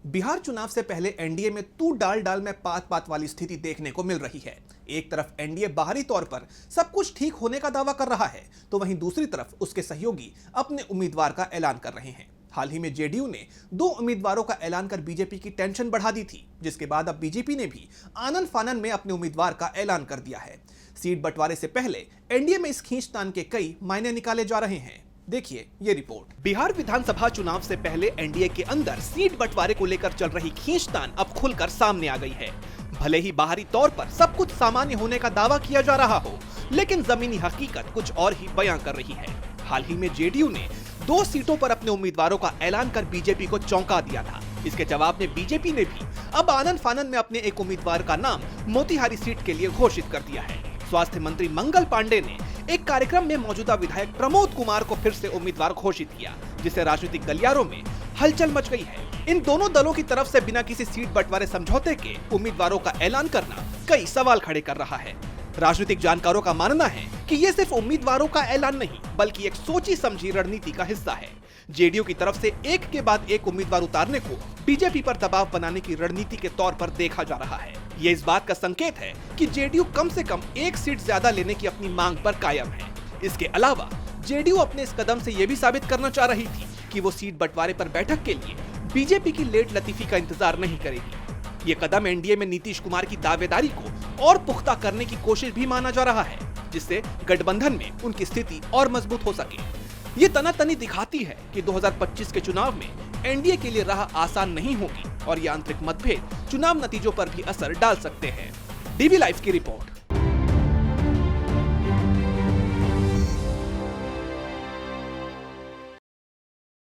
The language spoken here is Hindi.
बिहार चुनाव से एनडीए एनडीए में तू डाल डाल में पात पात वाली स्थिति देखने को मिल रही है। एक तरफ एनडीए बाहरी तौर पर सब कुछ ठीक होने का दावा कर रहा है, तो वहीं दूसरी तरफ उसके सहयोगी अपने उम्मीदवार का ऐलान कर रहे हैं। हाल ही में जेडीयू ने 2 उम्मीदवारों का ऐलान कर बीजेपी की टेंशन बढ़ा दी थी, जिसके बाद अब बीजेपी ने भी आनन फानन में अपने उम्मीदवार का ऐलान कर दिया है। सीट बंटवारे से पहले एनडीए में इस खींचतान के कई मायने निकाले जा रहे हैं। देखिए ये रिपोर्ट। बिहार विधानसभा चुनाव से पहले एनडीए के अंदर सीट बंटवारे को लेकर चल रही खींचतान अब खुलकर सामने आ गई है। भले ही बाहरी तौर पर सब कुछ सामान्य होने का दावा किया जा रहा हो, लेकिन जमीनी हकीकत कुछ और ही बयां कर रही है। हाल ही में जेडीयू ने 2 सीटों पर अपने उम्मीदवारों का ऐलान कर बीजेपी को चौंका दिया था। इसके जवाब में बीजेपी ने भी अब आनन फानन में अपने एक उम्मीदवार का नाम मोतिहारी सीट के लिए घोषित कर दिया है। स्वास्थ्य मंत्री मंगल पांडे ने एक कार्यक्रम में मौजूदा विधायक प्रमोद कुमार को फिर से उम्मीदवार घोषित किया, जिससे राजनीतिक गलियारों में हलचल मच गई है। इन दोनों दलों की तरफ से बिना किसी सीट बंटवारे समझौते के उम्मीदवारों का ऐलान करना कई सवाल खड़े कर रहा है। राजनीतिक जानकारों का मानना है कि ये सिर्फ उम्मीदवारों का ऐलान नहीं, बल्कि एक सोची समझी रणनीति का हिस्सा है। जेडीयू की तरफ से एक के बाद एक उम्मीदवार उतारने को बीजेपी पर दबाव बनाने की रणनीति के तौर पर देखा जा रहा है। ये इस बात का संकेत है कि जेडीयू कम से कम एक सीट ज्यादा लेने की अपनी मांग पर कायम है। इसके अलावा जेडीयू अपने इस कदम से यह भी साबित करना चाह रही थी कि वो सीट बंटवारे पर बैठक के लिए बीजेपी की लेट लतीफी का इंतजार नहीं करेगी। ये कदम एनडीए में नीतीश कुमार की दावेदारी को और पुख्ता करने की कोशिश भी माना जा रहा है, जिससे गठबंधन में उनकी स्थिति और मजबूत हो सके। ये तनातनी दिखाती है कि 2025 के चुनाव में एनडीए के लिए राह आसान नहीं होगी और ये आंतरिक मतभेद चुनाव नतीजों पर भी असर डाल सकते हैं। डीवी लाइव की रिपोर्ट।